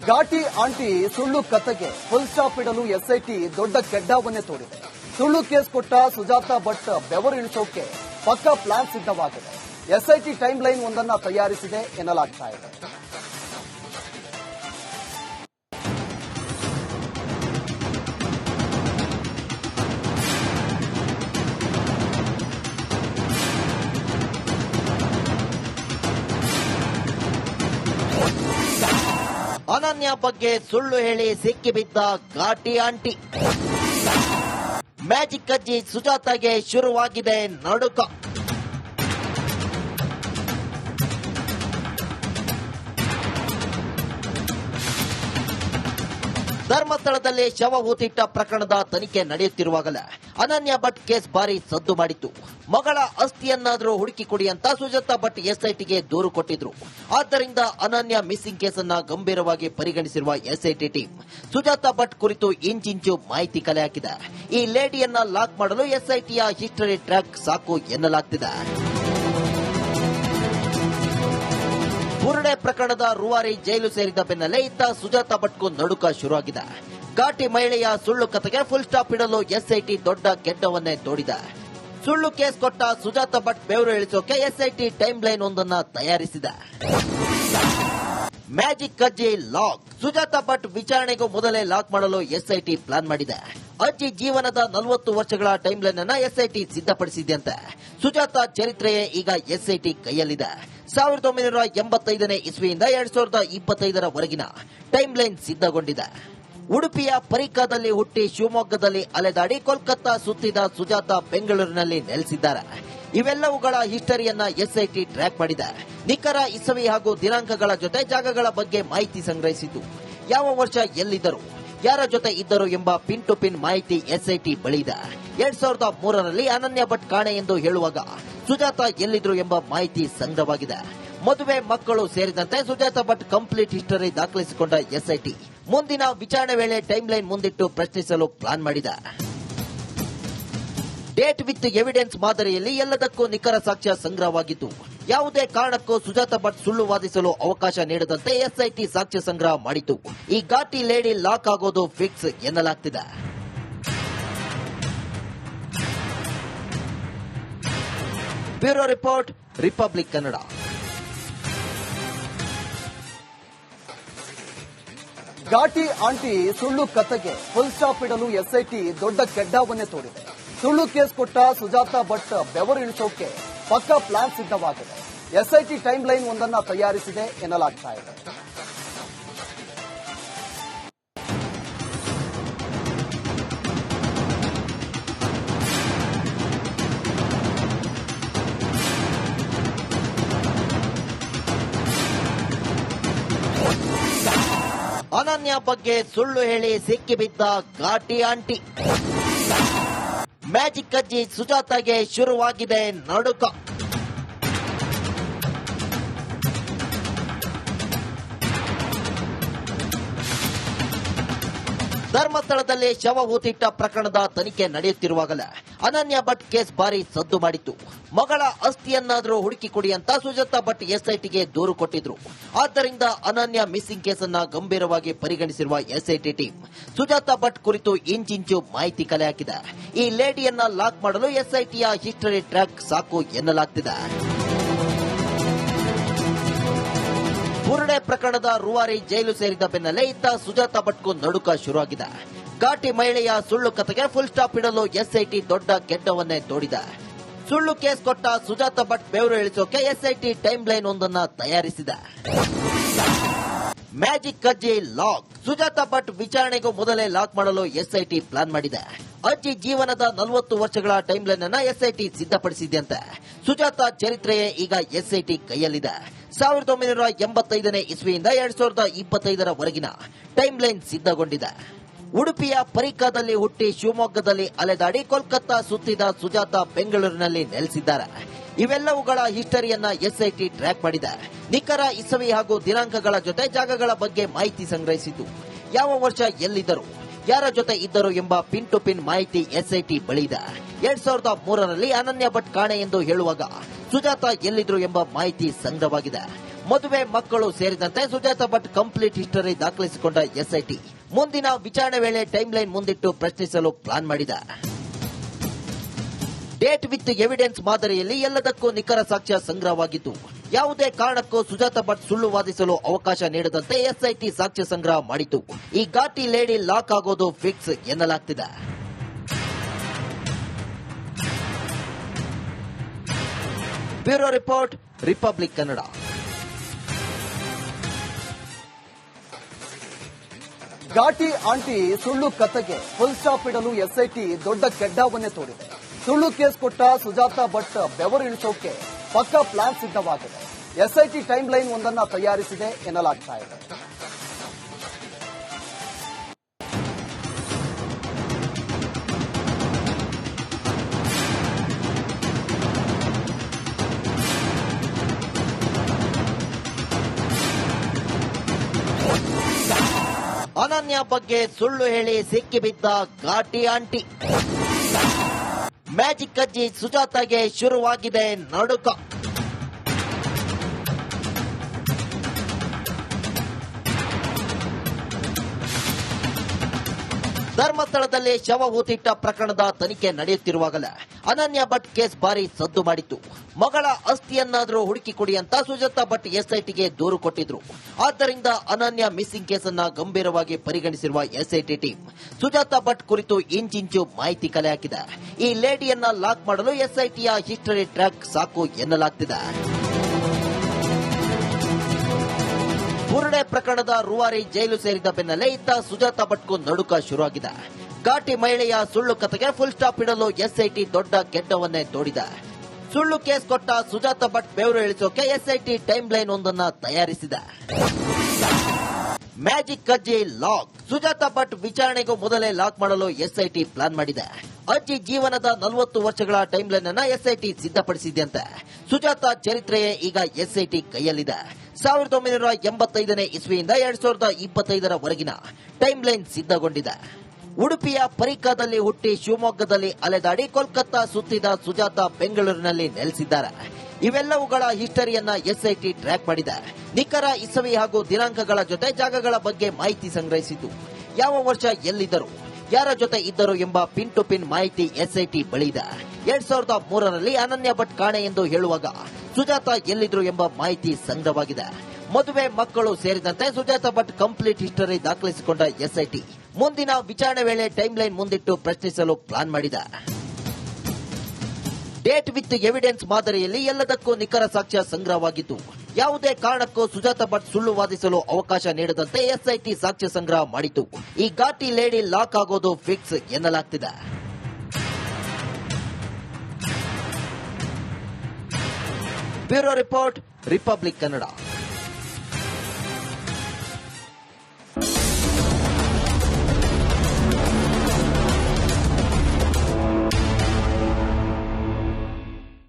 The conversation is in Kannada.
ಘಾಟಿ ಆಂಟಿ ಸುಳ್ಳು ಕತೆಗೆ ಫುಲ್ ಸ್ಟಾಪ್ ಇಡಲು ಎಸ್ಐಟಿ ದೊಡ್ಡ ಕೆಡ್ಡಾವನ್ನೇ ತೋರಿದೆ. ಸುಳ್ಳು ಕೇಸ್ ಕೊಟ್ಟ ಸುಜಾತಾ ಭಟ್ ಬೆವರು ಇಳಿಸೋಕೆ ಪಕ್ಕಾ ಪ್ಲಾನ್ ಸಿದ್ಧವಾಗಿದೆ. ಎಸ್ಐಟಿ ಟೈಮ್ ಲೈನ್ ಒಂದನ್ನ ತಯಾರಿಸಿದೆ ಎನ್ನಲಾಗ್ತಾ ಇದೆ. ಅನನ್ಯ ಬಗ್ಗೆ ಸುಳ್ಳು ಹೇಳಿ ಸಿಕ್ಕಿಬಿದ್ದ ಘಾಟಿ ಆಂಟಿ. ಮ್ಯಾಜಿಕ್ ಅಜ್ಜಿ ಸುಜಾತಾಗೆ ಶುರುವಾಗಿದೆ ನಡುಕ. ಧರ್ಮಸ್ಥಳದಲ್ಲಿ ಶವ ಹೂತಿಟ್ಟ ಪ್ರಕರಣದ ತನಿಖೆ ನಡೆಯುತ್ತಿರುವಾಗಲೇ ಅನನ್ಯ ಭಟ್ ಕೇಸ್ ಭಾರಿ ಸದ್ದು ಮಾಡಿತ್ತು. ಮಗಳ ಅಸ್ಥಿಯನ್ನಾದರೂ ಹುಡುಕಿ ಕೊಡಿ ಅಂತ ಸುಜಾತಾ ಭಟ್ ಎಸ್ಐಟಿಗೆ ದೂರು ಕೊಟ್ಟಿದ್ರು. ಆದ್ದರಿಂದ ಅನನ್ಯ ಮಿಸ್ಸಿಂಗ್ ಕೇಸನ್ನ ಗಂಭೀರವಾಗಿ ಪರಿಗಣಿಸಿರುವ ಎಸ್ಐಟಿ ಟೀಮ್ ಸುಜಾತಾ ಭಟ್ ಕುರಿತು ಇಂಚಿಂಚು ಮಾಹಿತಿ ಕಲೆ ಹಾಕಿದೆ. ಈ ಲೇಡಿಯನ್ನ ಲಾಕ್ ಮಾಡಲು ಎಸ್ಐಟಿಯ ಹಿಸ್ಟರಿ ಟ್ರ್ಯಾಕ್ ಸಾಕು ಎನ್ನಲಾಗ್ತಿದೆ. ಬುರುಡೆ ಪ್ರಕರಣದ ರೂವಾರಿ ಜೈಲು ಸೇರಿದ ಬೆನ್ನಲ್ಲೇ ಇತ್ತ ಸುಜಾತಾ ಭಟ್ಗೂ ನಡುಕ ಶುರುವಾಗಿದೆ. ಘಾಟಿ ಮಹಿಳೆಯ ಸುಳ್ಳು ಕತೆಗೆ ಫುಲ್ ಸ್ಟಾಪ್ ಇಡಲು ಎಸ್ಐಟಿ ದೊಡ್ಡ ಕೆಡ್ಡವನ್ನೇ ತೋಡಿದೆ. ಸುಳ್ಳು ಕೇಸ್ ಕೊಟ್ಟ ಸುಜಾತಾ ಭಟ್ ಬೆವರು ಇಳಿಸೋಕೆ ಎಸ್ಐಟಿ ಟೈಮ್ ಲೈನ್ ಒಂದನ್ನ ತಯಾರಿಸಿದೆ. ಮ್ಯಾಜಿಕ್ ಅಜ್ಜಿ ಲಾಕ್. ಸುಜಾತಾ ಭಟ್ ವಿಚಾರಣೆಗೂ ಮೊದಲೇ ಲಾಕ್ ಮಾಡಲು ಎಸ್ಐಟಿ ಪ್ಲಾನ್ ಮಾಡಿದೆ. ಅಜ್ಜಿ ಜೀವನದ 40 ವರ್ಷಗಳ ಟೈಮ್ ಲೈನ್ ಅನ್ನ ಎಸ್ಐಟಿ ಸಿದ್ಧಪಡಿಸಿದೆಯಂತೆ. ಸುಜಾತಾ ಚರಿತ್ರೆಯೇ ಈಗ ಎಸ್ಐಟಿ ಕೈಯಲ್ಲಿದೆ. 1985ನೇ ಇಸ್ವಿಯಿಂದ 2025ರ ವರೆಗಿನ ಟೈಮ್ ಲೈನ್ ಸಿದ್ಧಗೊಂಡಿದೆ. ಉಡುಪಿಯ ಪರಿಕಾದಲ್ಲಿ ಹುಟ್ಟಿ ಶಿವಮೊಗ್ಗದಲ್ಲಿ ಅಲೆದಾಡಿ ಕೋಲ್ಕತ್ತಾ ಸುತ್ತಿದ ಸುಜಾತಾ ಬೆಂಗಳೂರಿನಲ್ಲಿ ನೆಲೆಸಿದ್ದಾರೆ. ಇವೆಲ್ಲವುಗಳ ಹಿಸ್ಟರಿಯನ್ನ ಎಸ್ಐಟಿ ಟ್ರ್ಯಾಕ್ ಮಾಡಿದೆ. ನಿಖರ ಇಸವಿ ಹಾಗೂ ದಿನಾಂಕಗಳ ಜೊತೆ ಜಾಗಗಳ ಬಗ್ಗೆ ಮಾಹಿತಿ ಸಂಗ್ರಹಿಸಿದ್ದು. ಯಾವ ವರ್ಷ ಎಲ್ಲಿದ್ದರು, ಯಾರ ಜೊತೆ ಇದ್ದರು ಎಂಬ ಪಿನ್ ಟು ಪಿನ್ ಮಾಹಿತಿ ಎಸ್ಐಟಿ ಬಳಿ ಇದೆ. 2003ರಲ್ಲಿ ಅನನ್ಯ ಭಟ್ ಕಾಣೆ ಎಂದು ಹೇಳುವಾಗ ಸುಜಾತಾ ಎಲ್ಲಿದ್ರು ಎಂಬ ಮಾಹಿತಿ ಸಂಗ್ರಹವಾಗಿದೆ. ಮದುವೆ, ಮಕ್ಕಳು ಸೇರಿದಂತೆ ಸುಜಾತಾ ಭಟ್ ಕಂಪ್ಲೀಟ್ ಹಿಸ್ಟರಿ ದಾಖಲಿಸಿಕೊಂಡ ಎಸ್ಐಟಿ ಮುಂದಿನ ವಿಚಾರಣೆ ವೇಳೆ ಟೈಮ್ ಲೈನ್ ಮುಂದಿಟ್ಟು ಪ್ರಶ್ನಿಸಲು ಪ್ಲಾನ್ ಮಾಡಿದೆ. ಡೇಟ್ ವಿತ್ ಎವಿಡೆನ್ಸ್ ಮಾದರಿಯಲ್ಲಿ ಎಲ್ಲದಕ್ಕೂ ನಿಖರ ಸಾಕ್ಷ್ಯ ಸಂಗ್ರಹವಾಗಿದ್ದು, ಯಾವುದೇ ಕಾರಣಕ್ಕೂ ಸುಜಾತಾ ಭಟ್ ಸುಳ್ಳು ವಾದಿಸಲು ಅವಕಾಶ ನೀಡದಂತೆ ಎಸ್ಐಟಿ ಸಾಕ್ಷ್ಯ ಸಂಗ್ರಹ ಮಾಡಿತು. ಈ ಘಾಟಿ ಲೇಡಿ ಲಾಕ್ ಆಗೋದು ಫಿಕ್ಸ್ ಎನ್ನಲಾಗ್ತಿದೆ. Bureau report, republic Kannada. ಘಾಟಿ ಆಂಟಿ ಸುಳ್ಳು ಕತೆಗೆ ಫುಲ್ ಸ್ಟಾಪ್ ಇಡಲು ಎಸ್ಐಟಿ ದೊಡ್ಡ ಕೆಡ್ಡಾವನ್ನೇ ತೋರಿದೆ. ಸುಳ್ಳು ಕೇಸ್ ಕೊಟ್ಟ ಸುಜಾತಾ ಭಟ್ ಬೆವರು ಇಳಿಸೋಕೆ ಪಕ್ಕಾ ಪ್ಲಾನ್ ಸಿದ್ಧವಾಗಿದೆ. ಎಸ್ಐಟಿ ಟೈಮ್ ಲೈನ್ ಒಂದನ್ನ ತಯಾರಿಸಿದೆ ಎನ್ನಲಾಗ್ತಾ ಇದೆ. ಅನನ್ಯ ಬಗ್ಗೆ ಸುಳ್ಳು ಹೇಳಿ ಸಿಕ್ಕಿಬಿದ್ದ ಘಾಟಿ ಆಂಟಿ. ಮ್ಯಾಜಿಕ್ ಅಜ್ಜಿ ಸುಜಾತಾಗೆ ಶುರುವಾಗಿದೆ ನಡುಕ. ಧರ್ಮಸ್ಥಳದಲ್ಲಿ ಶವ ಹೂತಿಟ್ಟ ಪ್ರಕರಣದ ತನಿಖೆ ನಡೆಯುತ್ತಿರುವಾಗಲೇ ಅನನ್ಯ ಭಟ್ ಕೇಸ್ ಭಾರಿ ಸದ್ದು ಮಾಡಿತ್ತು. ಮಗಳ ಅಸ್ಥಿಯನ್ನಾದರೂ ಹುಡುಕಿ ಕೊಡಿ ಅಂತ ಸುಜಾತಾ ಭಟ್ ಎಸ್ಐಟಿಗೆ ದೂರು ಕೊಟ್ಟಿದ್ರು. ಆದ್ದರಿಂದ ಅನನ್ಯ ಮಿಸ್ಸಿಂಗ್ ಕೇಸನ್ನ ಗಂಭೀರವಾಗಿ ಪರಿಗಣಿಸಿರುವ ಎಸ್ಐಟಿ ಟೀಮ್ ಸುಜಾತಾ ಭಟ್ ಕುರಿತು ಇಂಚಿಂಚು ಮಾಹಿತಿ ಕಲೆ ಹಾಕಿದೆ. ಈ ಲೇಡಿಯನ್ನ ಲಾಕ್ ಮಾಡಲು ಎಸ್ಐಟಿಯ ಹಿಸ್ಟರಿ ಟ್ರ್ಯಾಕ್ ಸಾಕು ಎನ್ನಲಾಗ್ತಿದೆ. ಬುರುಡೆ ಪ್ರಕರಣದ ರೂವಾರಿ ಜೈಲು ಸೇರಿದ ಬೆನ್ನಲ್ಲೇ ಇತ್ತ ಸುಜಾತಾ ಭಟ್ಗೂ ನಡುಕ ಶುರುವಾಗಿದೆ. ಘಾಟಿ ಮಹಿಳೆಯ ಸುಳ್ಳು ಕತೆಗೆ ಫುಲ್ ಸ್ಟಾಪ್ ಇಡಲು ಎಸ್ಐಟಿ ದೊಡ್ಡ ಕೆಡ್ಡವನ್ನೇ ತೋಡಿದೆ. ಸುಳ್ಳು ಕೇಸ್ ಕೊಟ್ಟ ಸುಜಾತಾ ಭಟ್ ಬೆವರು ಇಳಿಸೋಕೆ ಎಸ್ಐಟಿ ಟೈಮ್ ಲೈನ್ ಒಂದನ್ನ ತಯಾರಿಸಿದೆ. ಮ್ಯಾಜಿಕ್ ಅಜ್ಜಿ ಲಾಕ್. ಸುಜಾತಾ ಭಟ್ ವಿಚಾರಣೆಗೂ ಮೊದಲೇ ಲಾಕ್ ಮಾಡಲು ಎಸ್ಐಟಿ ಪ್ಲಾನ್ ಮಾಡಿದೆ. ಅಜ್ಜಿ ಜೀವನದ 40 ವರ್ಷಗಳ ಟೈಮ್ ಲೈನ್ ಅನ್ನ ಎಸ್ಐಟಿ ಸಿದ್ಧಪಡಿಸಿದೆಯಂತೆ. ಸುಜಾತಾ ಚರಿತ್ರೆಯೇ ಈಗ ಎಸ್ಐಟಿ ಕೈಯಲ್ಲಿದೆ. 1985ನೇ ಇಸ್ವಿಯಿಂದ 2025ರ ವರೆಗಿನ ಟೈಮ್ ಲೈನ್ ಸಿದ್ಧಗೊಂಡಿದೆ. ಉಡುಪಿಯ ಪರಿಕಾದಲ್ಲಿ ಹುಟ್ಟಿ ಶಿವಮೊಗ್ಗದಲ್ಲಿ ಅಲೆದಾಡಿ ಕೋಲ್ಕತ್ತಾ ಸುತ್ತಿದ ಸುಜಾತಾ ಬೆಂಗಳೂರಿನಲ್ಲಿ ನೆಲೆಸಿದ್ದಾರೆ. ಇವೆಲ್ಲವುಗಳ ಹಿಸ್ಟರಿಯನ್ನ ಎಸ್ಐಟಿ ಟ್ರ್ಯಾಕ್ ಮಾಡಿದೆ. ನಿಖರ ಇಸವಿ ಹಾಗೂ ದಿನಾಂಕಗಳ ಜೊತೆ ಜಾಗಗಳ ಬಗ್ಗೆ ಮಾಹಿತಿ ಸಂಗ್ರಹಿಸಿದ್ದು. ಯಾವ ವರ್ಷ ಎಲ್ಲಿದ್ದರು, ಯಾರ ಜೊತೆ ಇದ್ದರು ಎಂಬ ಪಿನ್ ಟು ಪಿನ್ ಮಾಹಿತಿ ಎಸ್ಐಟಿ ಬಳಿ ಇದೆ. 2003ರಲ್ಲಿ ಅನನ್ಯ ಭಟ್ ಕಾಣೆ ಎಂದು ಹೇಳುವಾಗ ಸುಜಾತಾ ಎಲ್ಲಿದ್ರು ಎಂಬ ಮಾಹಿತಿ ಸಂಗ್ರಹವಾಗಿದೆ. ಮದುವೆ, ಮಕ್ಕಳು ಸೇರಿದಂತೆ ಸುಜಾತಾ ಭಟ್ ಕಂಪ್ಲೀಟ್ ಹಿಸ್ಟರಿ ದಾಖಲಿಸಿಕೊಂಡ ಎಸ್ಐಟಿ ಮುಂದಿನ ವಿಚಾರಣೆ ವೇಳೆ ಟೈಮ್ ಲೈನ್ ಮುಂದಿಟ್ಟು ಪ್ರಶ್ನಿಸಲು ಪ್ಲಾನ್ ಮಾಡಿದೆ. ಡೇಟ್ ವಿತ್ ಎವಿಡೆನ್ಸ್ ಮಾದರಿಯಲ್ಲಿ ಎಲ್ಲದಕ್ಕೂ ನಿಖರ ಸಾಕ್ಷ್ಯ ಸಂಗ್ರಹವಾಗಿದ್ದು, ಯಾವುದೇ ಕಾರಣಕ್ಕೂ ಸುಜಾತಾ ಭಟ್ ಸುಳ್ಳು ವಾದಿಸಲು ಅವಕಾಶ ನೀಡದಂತೆ ಎಸ್ಐಟಿ ಸಾಕ್ಷ್ಯ ಸಂಗ್ರಹ ಮಾಡಿತು. ಈ ಘಾಟಿ ಲೇಡಿ ಲಾಕ್ ಆಗೋದು ಫಿಕ್ಸ್ ಎನ್ನಲಾಗ್ತಿದೆ. Bureau report, republic Kannada. ಘಾಟಿ ಆಂಟಿ ಸುಳ್ಳು ಕಥೆಗೆ ಫುಲ್ ಸ್ಟಾಪ್ ಇಡಲು ಎಸ್ಐಟಿ ದೊಡ್ಡ ಕೆಡ್ಡಾವನ್ನೇ ತೋಡಿದೆ. ಸುಳ್ಳು ಕೇಸ್ ಕೊಟ್ಟ ಸುಜಾತಾ ಭಟ್ ಬೆವರು ಇಳಿಸೋಕೆ ಪಕ್ಕಾ ಪ್ಲಾನ್ ಸಿದ್ಧವಾಗಿದೆ. ಎಸ್ಐಟಿ ಟೈಮ್ ಲೈನ್ ಒಂದನ್ನ ತಯಾರಿಸಿದೆ ಎನ್ನಲಾಗ್ತಾ ಇದೆ. ಅನನ್ಯ ಬಗ್ಗೆ ಸುಳ್ಳು ಹೇಳಿ ಸಿಕ್ಕಿಬಿದ್ದ ಘಾಟಿ ಆಂಟಿ. ಮ್ಯಾಜಿಕ್ ಅಜ್ಜಿ ಸುಜಾತಾಗೆ ಶುರುವಾಗಿದೆ ನಡುಕ. ಧರ್ಮಸ್ಥಳದಲ್ಲಿ ಶವ ಹೂತಿಟ್ಟ ಪ್ರಕರಣದ ತನಿಖೆ ನಡೆಯುತ್ತಿರುವಾಗಲೇ ಅನನ್ಯ ಭಟ್ ಕೇಸ್ ಭಾರಿ ಸದ್ದು ಮಾಡಿತ್ತು. ಮಗಳ ಅಸ್ಥಿಯನ್ನಾದರೂ ಹುಡುಕಿ ಕೊಡಿ ಅಂತ ಸುಜಾತಾ ಭಟ್ ಎಸ್ಐಟಿಗೆ ದೂರು ಕೊಟ್ಟಿದ್ರು. ಆದ್ದರಿಂದ ಅನನ್ಯ ಮಿಸ್ಸಿಂಗ್ ಕೇಸನ್ನ ಗಂಭೀರವಾಗಿ ಪರಿಗಣಿಸಿರುವ ಎಸ್ಐಟಿ ಟೀಮ್ ಸುಜಾತಾ ಭಟ್ ಕುರಿತು ಇಂಚಿಂಚು ಮಾಹಿತಿ ಕಲೆ ಹಾಕಿದೆ. ಈ ಲೇಡಿಯನ್ನ ಲಾಕ್ ಮಾಡಲು ಎಸ್ಐಟಿಯ ಹಿಸ್ಟರಿ ಟ್ರ್ಯಾಕ್ ಸಾಕು ಎನ್ನಲಾಗ್ತಿದೆ. ಬುರುಡೆ ಪ್ರಕರಣದ ರೂವಾರಿ ಜೈಲು ಸೇರಿದ ಬೆನ್ನಲ್ಲೇ ಇತ್ತ ಸುಜಾತಾ ಭಟ್ಗೂ ನಡುಕ ಶುರುವಾಗಿದೆ. ಘಾಟಿ ಮಹಿಳೆಯ ಸುಳ್ಳು ಕಥೆಗೆ ಫುಲ್ ಸ್ಟಾಪ್ ಇಡಲು ಎಸ್ಐಟಿ ದೊಡ್ಡ ಕೆಡ್ಡವನ್ನೇ ತೋಡಿದೆ. ಸುಳ್ಳು ಕೇಸ್ ಕೊಟ್ಟ ಸುಜಾತಾ ಭಟ್ ಬೆವರು ಇಳಿಸೋಕೆ ಎಸ್ಐಟಿ ಟೈಮ್ ಲೈನ್ ಒಂದನ್ನ ತಯಾರಿಸಿದೆ. ಮ್ಯಾಜಿಕ್ ಅಜ್ಜಿ ಲಾಕ್. ಸುಜಾತಾ ಭಟ್ ವಿಚಾರಣೆಗೂ ಮೊದಲೇ ಲಾಕ್ ಮಾಡಲು ಎಸ್ಐಟಿ ಪ್ಲಾನ್ ಮಾಡಿದೆ. ಅಜ್ಜಿ ಜೀವನದ 40 ವರ್ಷಗಳ ಟೈಮ್ ಲೈನ್ ಅನ್ನ ಎಸ್ಐಟಿ ಸಿದ್ಧಪಡಿಸಿದೆಯಂತೆ. ಸುಜಾತಾ ಚರಿತ್ರೆಯೇ ಈಗ ಎಸ್ಐಟಿ ಕೈಯಲ್ಲಿದೆ. 1985ನೇ ಇಸ್ವಿಯಿಂದ 2025ರವರೆಗಿನ ಟೈಮ್ ಲೈನ್ ಸಿದ್ಧಗೊಂಡಿದೆ. ಉಡುಪಿಯ ಪರಿಕಾದಲ್ಲಿ ಹುಟ್ಟಿ ಶಿವಮೊಗ್ಗದಲ್ಲಿ ಅಲೆದಾಡಿ ಕೋಲ್ಕತ್ತಾ ಸುತ್ತಿದ ಸುಜಾತಾ ಬೆಂಗಳೂರಿನಲ್ಲಿ ನೆಲೆಸಿದ್ದಾರೆ. ಇವೆಲ್ಲವುಗಳ ಹಿಸ್ಟರಿಯನ್ನ ಎಸ್ಐಟಿ ಟ್ರ್ಯಾಕ್ ಮಾಡಿದೆ. ನಿಖರ ಇಸವಿ ಹಾಗೂ ದಿನಾಂಕಗಳ ಜೊತೆ ಜಾಗಗಳ ಬಗ್ಗೆ ಮಾಹಿತಿ ಸಂಗ್ರಹಿಸಿದ್ದು, ಯಾವ ವರ್ಷ ಎಲ್ಲಿದ್ದರು, ಯಾರ ಜೊತೆ ಇದ್ದರು ಎಂಬ ಪಿನ್ ಟು ಪಿನ್ ಮಾಹಿತಿ ಎಸ್ಐಟಿ ಬಳಿ ಇದೆ. 2003ರಲ್ಲಿ ಅನನ್ಯ ಭಟ್ ಕಾಣೆ ಎಂದು ಹೇಳುವಾಗ ಸುಜಾತಾ ಎಲ್ಲಿದ್ರು ಎಂಬ ಮಾಹಿತಿ ಸಂಗ್ರಹವಾಗಿದೆ. ಮದುವೆ, ಮಕ್ಕಳು ಸೇರಿದಂತೆ ಸುಜಾತಾ ಭಟ್ ಕಂಪ್ಲೀಟ್ ಹಿಸ್ಟರಿ ದಾಖಲಿಸಿಕೊಂಡ ಎಸ್ಐಟಿ ಮುಂದಿನ ವಿಚಾರಣೆ ವೇಳೆ ಟೈಮ್ ಲೈನ್ ಮುಂದಿಟ್ಟು ಪ್ರಶ್ನಿಸಲು ಪ್ಲಾನ್ ಮಾಡಿದೆ. ಡೇಟ್ ವಿತ್ ಎವಿಡೆನ್ಸ್ ಮಾದರಿಯಲ್ಲಿ ಎಲ್ಲದಕ್ಕೂ ನಿಖರ ಸಾಕ್ಷ್ಯ ಸಂಗ್ರಹವಾಗಿದ್ದು, ಯಾವುದೇ ಕಾರಣಕ್ಕೂ ಸುಜಾತಾ ಭಟ್ ಸುಳ್ಳು ವಾದಿಸಲು ಅವಕಾಶ ನೀಡದಂತೆ ಎಸ್ಐಟಿ ಸಾಕ್ಷ್ಯ ಸಂಗ್ರಹ ಮಾಡಿತು. ಈ ಘಾಟಿ ಲೇಡಿ ಲಾಕ್ ಆಗೋದು ಫಿಕ್ಸ್ ಎನ್ನಲಾಗ್ತಿದೆ. Bureau report, republic Kannada.